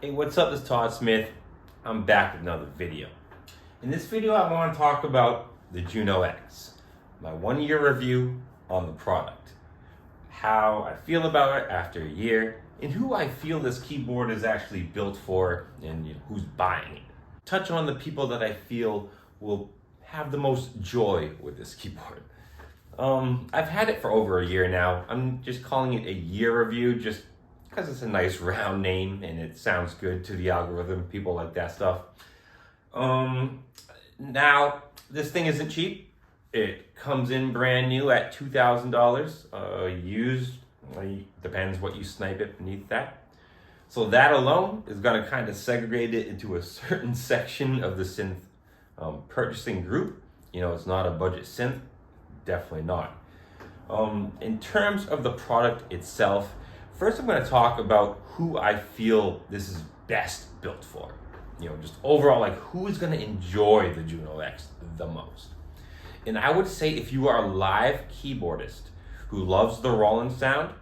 Hey, what's up? This is Todd Smith. I'm back with another video. In this video, I want to talk about the Juno X, my 1 year review on the product, how I feel about it after a year, and who I feel this keyboard is actually built for, and who's buying it. Touch on the people that I feel will have the most joy with this keyboard. I've had it for over a year now. I'm just calling it a year review just because it's a nice round name and it sounds good to the algorithm. People like that stuff. Now, this thing isn't cheap. It comes in brand new at $2,000. Used, depends what you snipe it beneath that. So that alone is going to kind of segregate it into a certain section of the synth purchasing group. It's not a budget synth. Definitely not. In terms of the product itself, first I'm going to talk about who I feel this is best built for. Just overall, like who is going to enjoy the Juno X the most. And I would say if you are a live keyboardist who loves the Roland sound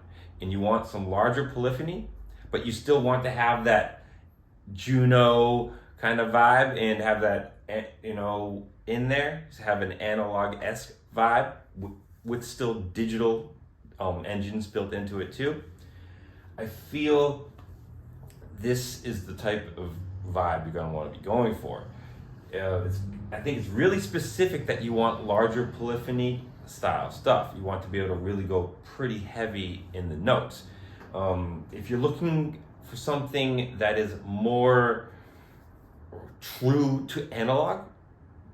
and you want some larger polyphony, but you still want to have that Juno kind of vibe and have that, in there, have an analog-esque vibe with still digital engines built into it too. I feel this is the type of vibe you're going to want to be going for. I think it's really specific that you want larger polyphony style stuff. You want to be able to really go pretty heavy in the notes. If you're looking for something that is more true to analog,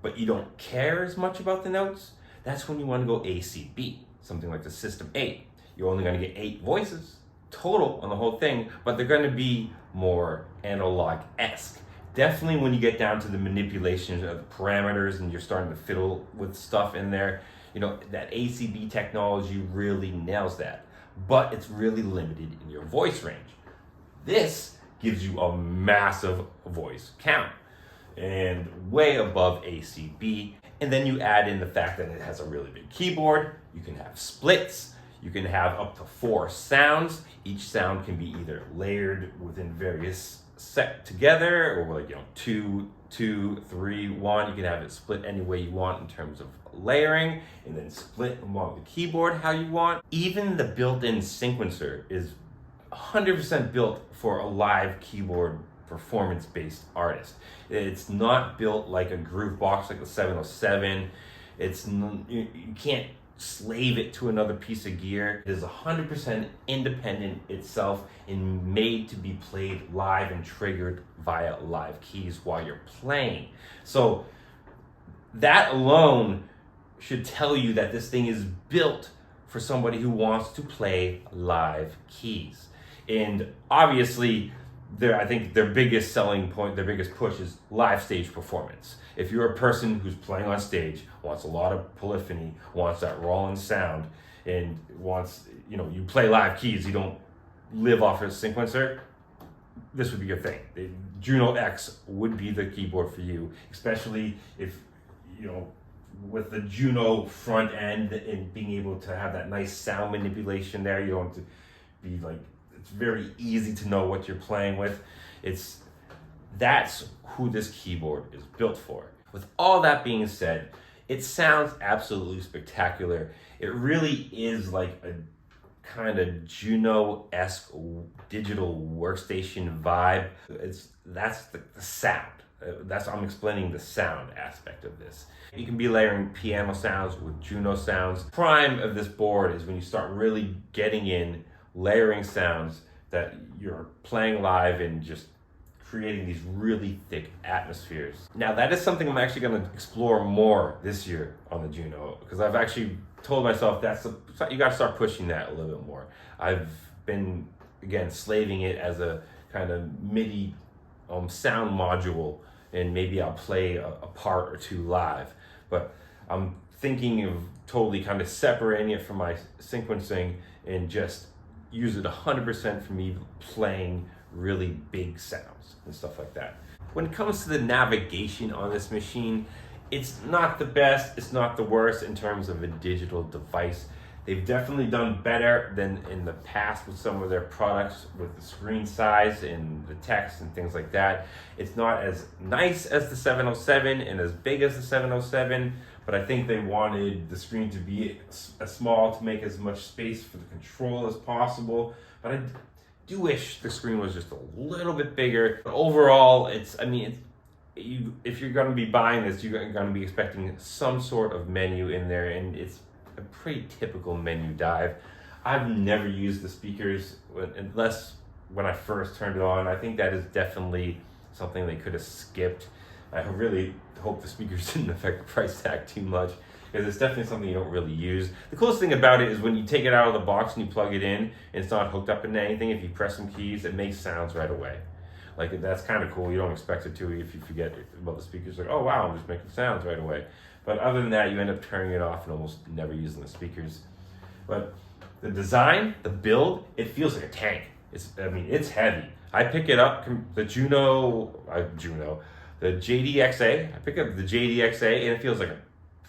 but you don't care as much about the notes, that's when you want to go ACB, something like the System 8. You're only going to get 8 voices total on the whole thing, but they're going to be more analog-esque. Definitely when you get down to the manipulation of parameters and you're starting to fiddle with stuff in there, that ACB technology really nails that, but it's really limited in your voice range. This gives you a massive voice count and way above ACB. And then you add in the fact that it has a really big keyboard. You can have splits. You can have up to 4 sounds. Each sound can be either layered within various set together, or 2, 2, 3, 1. You can have it split any way you want in terms of layering, and then split along the keyboard how you want. Even the built-in sequencer is 100% built for a live keyboard performance-based artist. It's not built like a groove box like the 707. You can't slave it to another piece of gear. It is 100% independent itself and made to be played live and triggered via live keys while you're playing. So that alone should tell you that this thing is built for somebody who wants to play live keys. And obviously, I think their biggest selling point, their biggest push is live stage performance. If you're a person who's playing on stage, wants a lot of polyphony, wants that Roland sound, and wants, you play live keys, you don't live off a sequencer, this would be your thing. The Juno X would be the keyboard for you, especially if, with the Juno front end and being able to have that nice sound manipulation there. You don't have to be it's very easy to know what you're playing with. That's who this keyboard is built for. With all that being said, it sounds absolutely spectacular. It really is like a kind of Juno-esque digital workstation vibe. That's the sound. I'm explaining the sound aspect of this. You can be layering piano sounds with Juno sounds. Prime of this board is when you start really getting in layering sounds that you're playing live and just creating these really thick atmospheres. Now that is something I'm actually going to explore more this year on the Juno, because I've actually told myself you got to start pushing that a little bit more. I've been, again, slaving it as a kind of MIDI sound module, and maybe I'll play a part or two live, but I'm thinking of totally kind of separating it from my sequencing and just use it 100% for me playing really big sounds and stuff like that. When it comes to the navigation on this machine, it's not the best, it's not the worst in terms of a digital device. They've definitely done better than in the past with some of their products with the screen size and the text and things like that. It's not as nice as the 707 and as big as the 707, but I think they wanted the screen to be as small to make as much space for the control as possible. But I do wish the screen was just a little bit bigger. But overall, if you're going to be buying this, you're going to be expecting some sort of menu in there, and it's a pretty typical menu dive. I've never used the speakers unless when I first turned it on. I think that is definitely something they could have skipped. I really hope the speakers didn't affect the price tag too much, because it's definitely something you don't really use. The coolest thing about it is when you take it out of the box and you plug it in, and it's not hooked up into anything. If you press some keys, it makes sounds right away. Like, that's kind of cool. You don't expect it to if you forget about the speakers. Like, oh wow, I'm just making sounds right away. But other than that, you end up turning it off and almost never using the speakers. But the design, the build, it feels like a tank. It's heavy. I pick it up, the the JDXA. I pick up the JDXA and it feels like a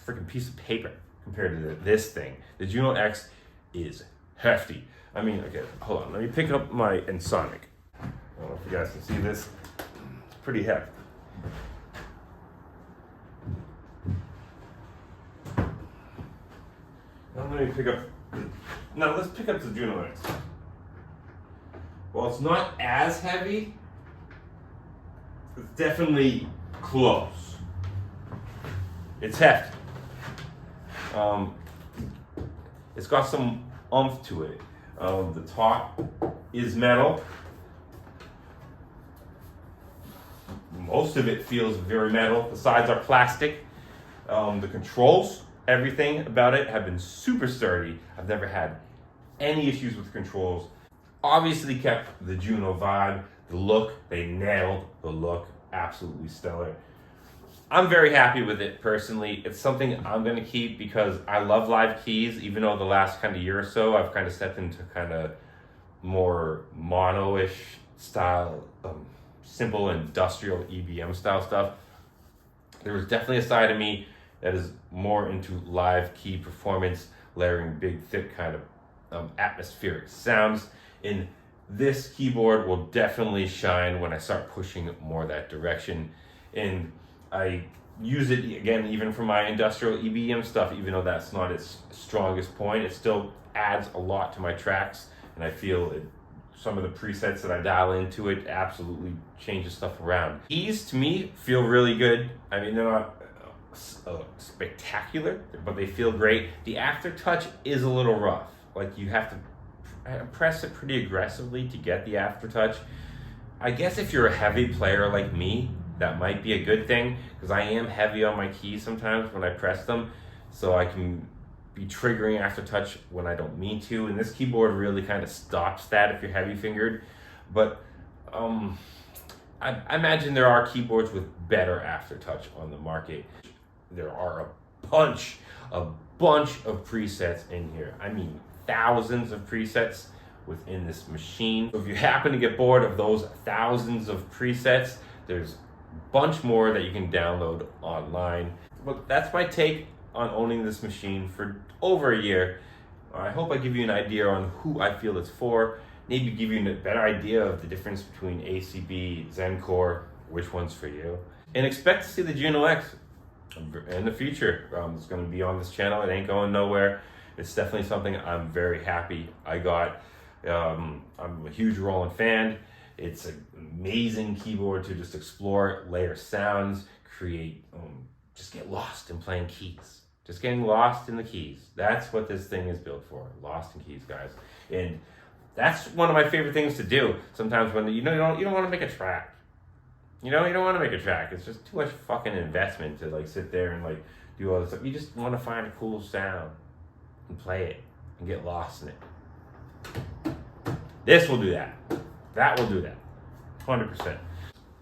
freaking piece of paper compared to this thing. The Juno X is hefty. Okay, hold on. Let me pick up my Ensoniq. I don't know if you guys can see this. It's pretty hefty. Let's pick up the Juno X. Well, it's not as heavy. It's definitely close. It's hefty. It's got some oomph to it. The top is metal. Most of it feels very metal. The sides are plastic. The controls, everything about it have been super sturdy. I've never had any issues with the controls. Obviously kept the Juno vibe. The look, they nailed the look. Absolutely stellar. I'm very happy with it personally. It's something I'm going to keep because I love live keys, even though the last kind of year or so I've kind of stepped into kind of more mono-ish style, simple industrial EBM style stuff. There was definitely a side of me that is more into live key performance, layering big, thick kind of atmospheric sounds. And this keyboard will definitely shine when I start pushing more that direction. And I use it again even for my industrial EBM stuff, even though that's not its strongest point. It still adds a lot to my tracks, and I feel some of the presets that I dial into it absolutely changes stuff around. Keys to me feel really good. They're not spectacular, but they feel great. The aftertouch is a little rough. Like, you have to press it pretty aggressively to get the aftertouch. I guess if you're a heavy player like me, that might be a good thing, because I am heavy on my keys sometimes when I press them, so I can be triggering aftertouch when I don't mean to, and this keyboard really kind of stops that if you're heavy fingered. But I imagine there are keyboards with better aftertouch on the market. There are a bunch of presets in here. Thousands of presets within this machine. So if you happen to get bored of those thousands of presets, there's a bunch more that you can download online. But that's my take on owning this machine for over a year. I hope I give you an idea on who I feel it's for, maybe give you a better idea of the difference between ACB, Zencore, which one's for you. And expect to see the Juno X in the future. It's going to be on this channel. It ain't going nowhere. It's definitely something I'm very happy I got. I'm a huge Roland fan. It's an amazing keyboard to just explore, layer sounds, create, just get lost in playing keys. Just getting lost in the keys. That's what this thing is built for. Lost in keys, guys. And that's one of my favorite things to do. Sometimes when you don't want to make a track. You don't want to make a track. It's just too much fucking investment to sit there and do all this stuff. You just want to find a cool sound and play it and get lost in it. This will do that. That will do that. 100%.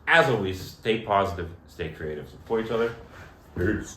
As always, stay positive, stay creative, support each other. Peace.